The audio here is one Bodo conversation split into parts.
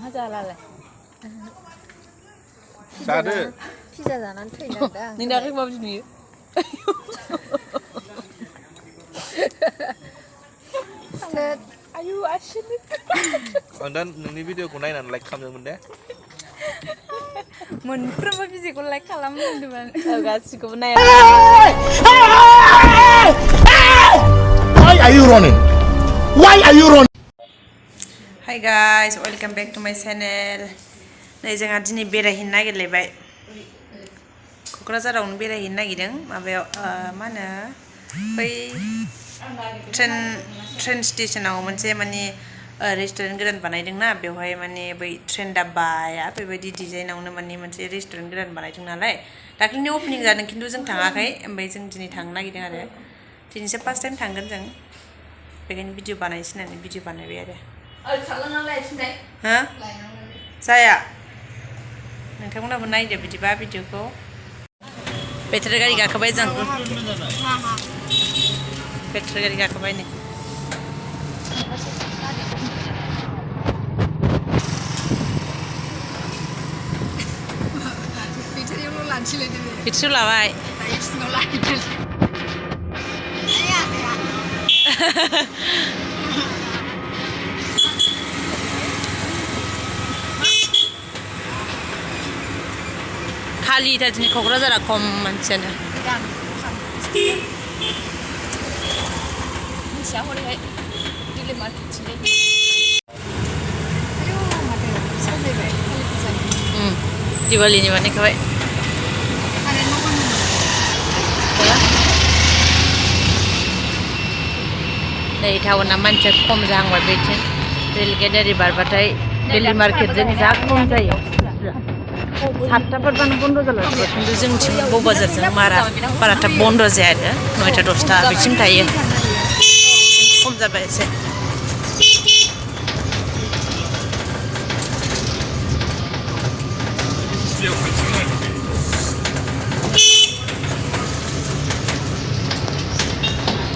하자라래. 자드. 피자 자난 트이는다. 니 나를 뭐 주니? 아유 아시는. 난 너네 비디오खौ नायनानै लाइक खालामदोंमोन दे. मोनफ्रोमबो बिजिखौ लाइक खालामदोंमोन. गासिखौबो नाया. Why are you running? Why are you running? Hi guys, welcome back to my channel. नै जोंहा दिनै बेरायहैनो नागिरलायबाय. क'क्राझारावनो बेरायहैनो नागिरदों. माबायाव मा होनो बै ट्रेन स्टेशनाव मोनसे माने रेस्टुरेन्ट गोदान बानायदोंना बेवहाय माने बै ट्रेन दाब्बाया बेबायदि डिजाइनावनो माने मोनसे रेस्टुरेन्ट गोदान बानायदों नालाय दाख्लिनो ओपनिं जादों खिन्थु जों थाङाखै ओमफ्राय जों दिनै थांनो नागिरदों आरो दिनैसो फार्स्ट टाइम थांगोन जों बेखायनो भिडिअ बानायसै होननानै भिडिअ बानायबाय आरो हा जाया नोंथांमोनाबो नायदो बिदिबा भिडिअखौ बेटारि गारि गाखोबाय जों बेटारि गारि गाखोबाय नै बेटारियाव लाबाय खालिथार दिनै क'क्राझारा खम मानसियानो मिथिया हरैहाय दिल्ली मार्केटथिंजाय दिवालीनि बानायखाबाय नै टाउना मानसिया खम जाहांबाय बेथिं रेल गेट ओरै बारबाथाय दिल्ली मार्केटजों जा खम जायो सातथाफोरबानो बन्द' जालांजोबो खिन्थु जोंथिं बाजारजों बारा थाब बन्द' जाया आरो 9टा 10टा बिसिम थायो खम जाबाय एसे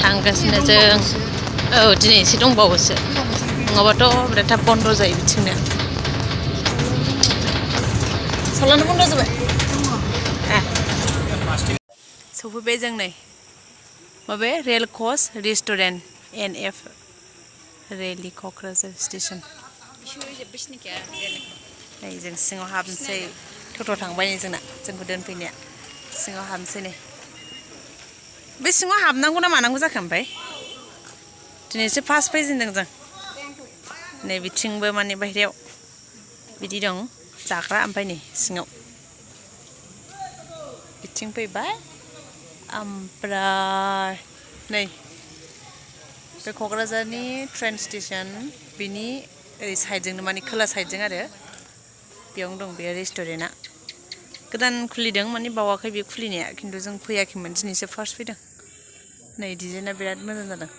थांगासिनो जों औ दिनै एसे दंबावोसो नङाबाथ' बिराद थाब बन्द' जायो बिथिंनो सलानो बन्द' जाबाय सफैबाय जों नै माबे रेल कच restaurant NF rally Kokrajhar station नै जों सिङाव हाबनोसै टट' थांबाय नै जोंना जोंखौ दोनफैनाया सिङाव हाबनोसै नै बे सिङाव हाबनांगौ ना मानांगौ जाखो ओमफ्राय दिनैसो फार्स्ट फैजेनदों जों नै बिथिंबो माने बाहेरायाव बिदि दं जाग्रा ओमफ्राय नै सिङाव बिथिं फैबाय ओमफ्राय नै बे क'क्राझारनि ट्रेन स्टेसन बिनि ओरै साइडजोंनो माने खोला साइडजों आरो बेयावनो दं बे रेस्टुरेन्टआ गोदान खुलिदों माने बावाखै बे खुलिनाया खिन्थु जों फैयाखैमोन दिनैसो फार्स्ट फैदों नै डिजाइना बिराद मोजां जादों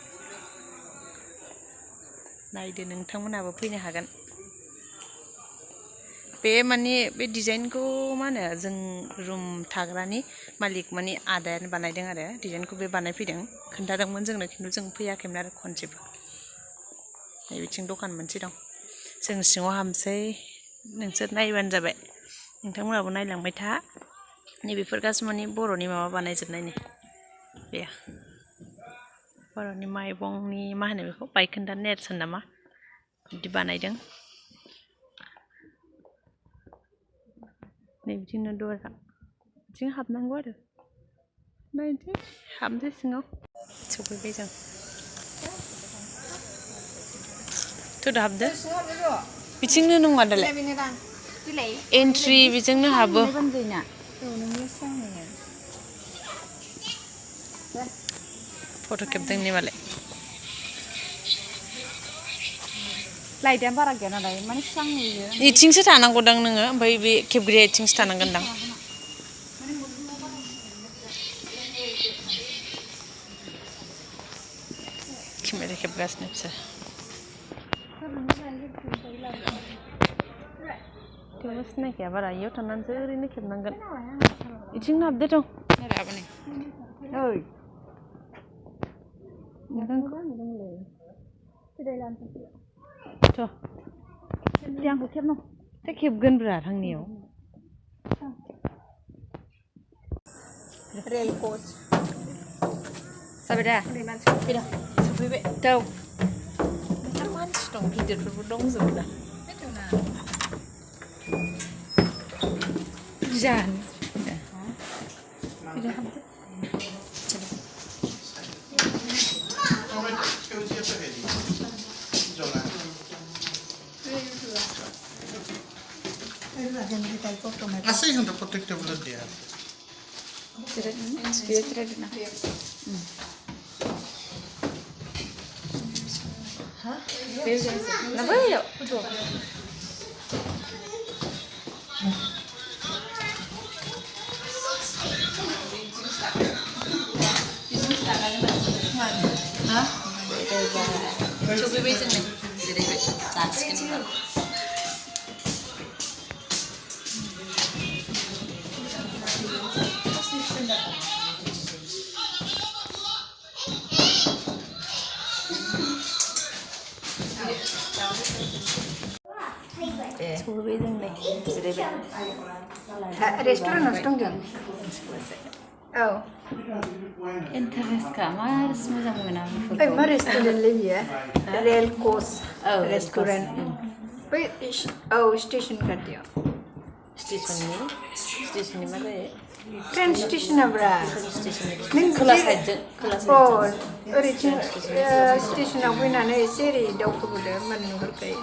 नायदो नोंथांमोनहाबो फैनो हागोन बे माने बे डिजाइनखौ मा होनो जों रुम थाग्रानि मालिक माने आदायानो बानायदों आरो डिजाइनखौ बे बानायफैदों खोन्थादोंमोन जोंनो खिन्थु जों फैयाखैमोन आरो खनसेबो नै बिथिं दखान मोनसे दं जों सिङाव हाबनोसै नोंसोर नायबानो जाबाय नोंथांमोनहाबो नायलांबाय था नैबेफोर गासिबो माने बर'नि माबा बानायजोबनाय नै बे बर'नि माइबंनि मा होनो बेखौ बायखोन्दा नेरसोन नामा बिदि बानायदों नै बिथिंनो दरा बिथिं हाबनांगौ आरो नायनोसै हाबनोसै सिङाव सफैबाय जों थौदो हाबदो बिथिंनो नङा दालाय एन्ट्रि बेजोंनो हाबो फट' खेबदों नै मालाय लाइटआ बारा गैया नालाय माने स्रां नुयो इथिंसो थानांगौदां नोङो ओमफ्राय बे खेबग्राया इथिंसो थानांगोनदां केमेरा खेबगासिनो बिसोर थेवबो सिनायखाया बारा इयाव थानानैसो ओरैनो खेबनांगोन इथिंनो हाबदो दं ओइ दे आंखौ खेबनो दा खेबगोनब्रा थांनायाव रेल कच जाबाय दा फैदा सफैबाय दौ मानसि दं गिदिरफोरबो दंजोबो दा जान Así junto con tu tablet dia. Dabbayao. सफैबाय जोंनो जिरायबाय जासिगोन सफैबाय जोंलाय जिरायबाय रेस्टुरेन्टआवसो दं जों औ इन्टारेस्टखा मास मोजां मोना ओइ मा रेस्टुरेन्टलै बियो रेल कच रेस्टुरेन्ट बै औ स्टेसन खाथियाव स्टेसननि मा जायो ट्रेन स्टेसना ब्रा स्टेसननि खोला साइडजों ओरैथिं स्टेसनाव फैनानै एसे ओरै दावखोबोदो होमबानो नुहुरखायो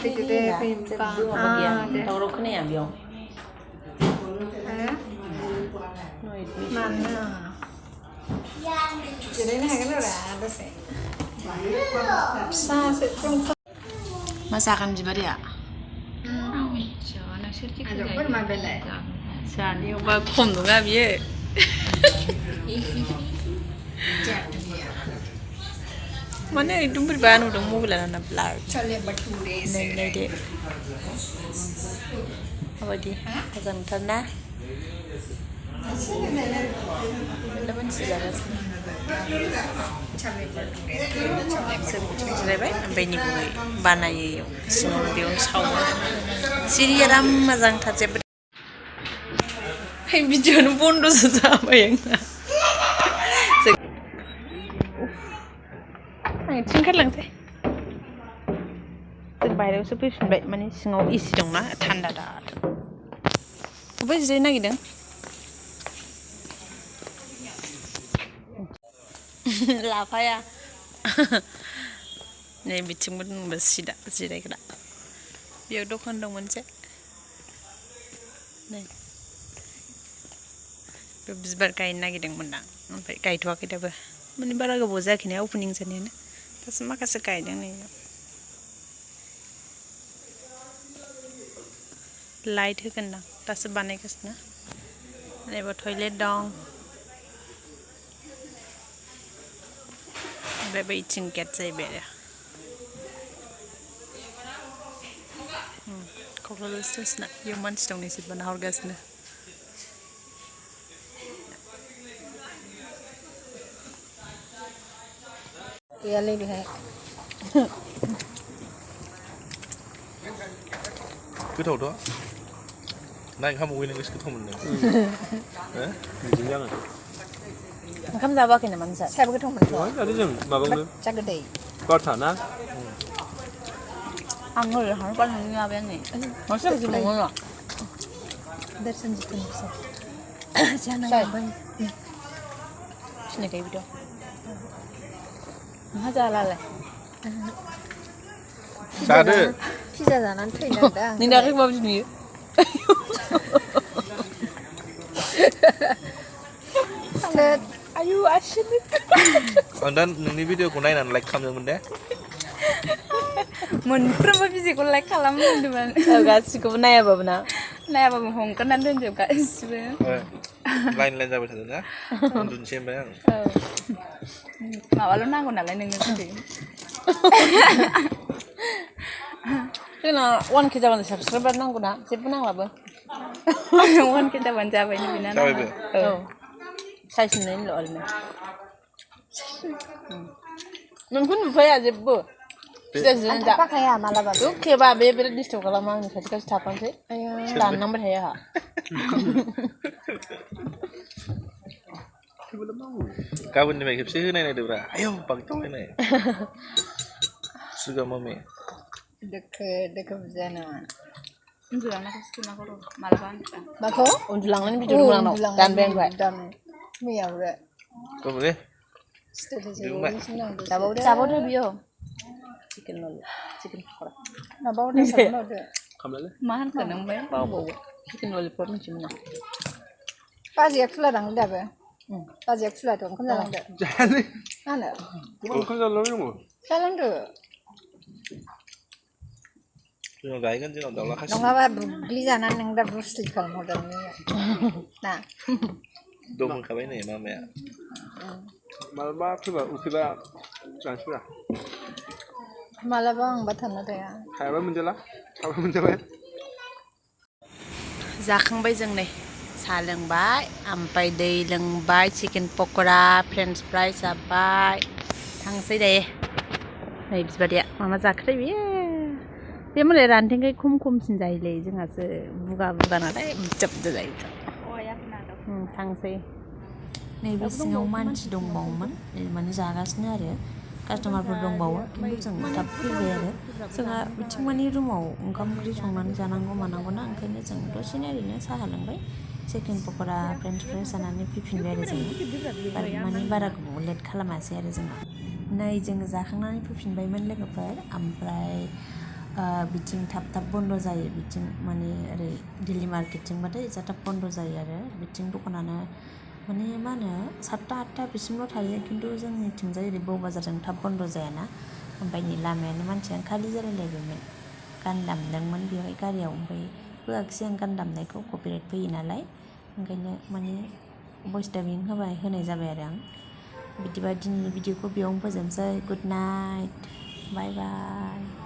फैदो दे फैबा दावराव खोनाया बेयाव मानो जिरायनो हागोन आरो दसे फिसासो मा जागोन बिबारिया बोरमा बेलाय जानायावबा खम नङा बियो माने एकदम बोरैबा नुदों मबाइलानो ब्लार नायदो माबायदि मोजां नुथारना मेरला मानसि जागासिनो जिरायबाय ओमफ्राय निबुयै बानायो इयाव सिङावनो बेयावनो सावो सिरि आराम मोजांथार जेबो भिडिअ'नो बन्द'सो जाबाय आंना आं इथिं ओंखारलांसै जों बाहेरायावसो फैफिनबाय माने सिङाव एसि दंना थान्दा दाथ अबे जिरायनो नागिरदों लाफाया नै बिथिंबो दंबा सिदा जिरायग्रा बेयाव दखान दं मोनसे नै बे बिबार गायनो नागिरदोंमोनदां ओमफ्राय गायथ'वाखै दाबो माने बारा गोबाव जायाखैना अपेनिं जानायानो दासो माखासे गायदों नै लाइट होगोनदां दासो बानायगासिनो ओरैबो टयलेट दं ओमफ्राय बैथिं गेट जाहैबाय आरो क'क्राझार स्टेसना बेयाव मानसि दं एसे नाहरगासिनो गैयालै बेहाय गोथावथ' ना ओंखाम उखैनायखौसो गोथाव मोनदों बिदिनो जागोन ओंखाम जाबाखै नामा नोंसा सायाबो गोथाव मोनथ' आरो जों माबायावनो जा गोदै बारथा ना आं ओरै हारबा नोंनि माबाया नै मानसिया बिदि नङा ना दर्शन जितुनि फिसा जाना सिनायखायो बिद' नोंहा जालालाय जादो पिजा जानानै थैनांदों आं नों दाख्लै माबायदि नुयो आयु आसिनो आं दा नोंनि भिडिअखौ नायनानै लाइक खालामदोंमोन दे मोनफ्रोमबो बिदिखौ लाइक खालामो होनदोंमोन गासिखौबो नायाबाबो ना नायाबाबो हमगारनानै दोनजोब गासिबो लाइन लाइन जाबाय थादों ना उन्दुनोसै ओमफ्राय आं माबाल' नांगौ नालाय नोंनो जुदि जोंना 1K जाबानो साबसक्राइबार नांगौ ना जेबो नांलाबो 1K जाबानो जाबाय बिना जाबायबो औ साइज नुनायनिल' ओरैनो नोंखौ नुफाया जेबो सिदा जिरायना जा फाखाया मालाबाबो खेबा बे बिराद डिस्टार्ब खालामो आंनि खाथि खाथि थाफानोसै दाननांबाय थायो आंहा गाबोननिफ्राय खेबसे होनाय नायदोब्रा आयौ बागदावलायनाय सुगा मम्मी दोखो बुजाया नामा माखौ उन्दुलांनानै भिडिअ दं आंनाव दानबाय आमफ्राय मैयाबो बाबरे जाबावदो बियो चिकेन पक'रा माबावदो सावनावदो खामलाय मा होनखो नों ओमफ्राय बावबावो चिकेन ललिपप मिथिमोन आं बाजैया खुला दां दाबो बाजैया खुलाथ' ओंखाम जालांदो जायालै मा होनो ओंखाम जालांनांगौ जालांदो जोंनाव जाहैगोन जोंनाव दाउला खासि नङाबा बुग्लि जानानै नों दा ब्रुसलि खालामहरदों ना दंखाबाय नै मामाया मालाबा फैबा उखैबा जानोसैब्रा मालाबा आंबा थानो थाया हायाबा मोनजाला थाबा मोनजाबाय जाखांबाय जों नै साहा लोंबाय ओमफ्राय दै लोंबाय चिकेन पक'रा फ्रेन्स फ्राइ जाबाय थांसै दायो नै बिबादिया मा मा जाखोथाय बेयो बे मालाय रानथेंखाय खमसिन जायोलै जोंहासो बुगा नालाय बुरजा बुरजा जायो थांसै नैबे सिङाव मानसि दंबावोमोन माने जागासिनो आरो कास्टमारफोर दंबावो खिन्थु जों थाब फैबाय आरो जोंहा बिथिं माने रुमाव ओंखाम ओंख्रि संनानै जानांगौ मानांगौना ओंखायनो जों दसेनो ओरैनो साहा लोंबाय चिकेन पक'रा फ्रेन्स फ्राइस जानानै फैफिनबाय आरो जोङो माने बारा गोबाव लेट खालामासै आरो जोङो नै जोङो जाखांनानै फैफिनबायमोन लोगोफोर ओमफ्राय बिथिं थाब बन्द जायो बिथिं माने ओरै दिल्ली मार्केटथिंबाथाय जा थाब बन्द जायो आरो बिथिं दखानानो माने मा होनो 7टा 8टा बिसिमल' थायो खिन्थु जोंनिथिंजाय ओरै बौ बाजारजों थाब बन्द जायाना ओमफ्राय नै लामायानो मानसियानो खालि जालायलायबायमोन गान दामदोंमोन बेवहाय गारियाव ओमफ्राय होआखिसै आं गान दामनायखौ कपिराइट फैयो नालाय ओंखायनो माने भइस डाबिं होनाय जाबाय आरो आं बिदिबा दिनैनि भिडिअखौ बेयावनो फोजोबनोसै गुड नाइट बाय बाय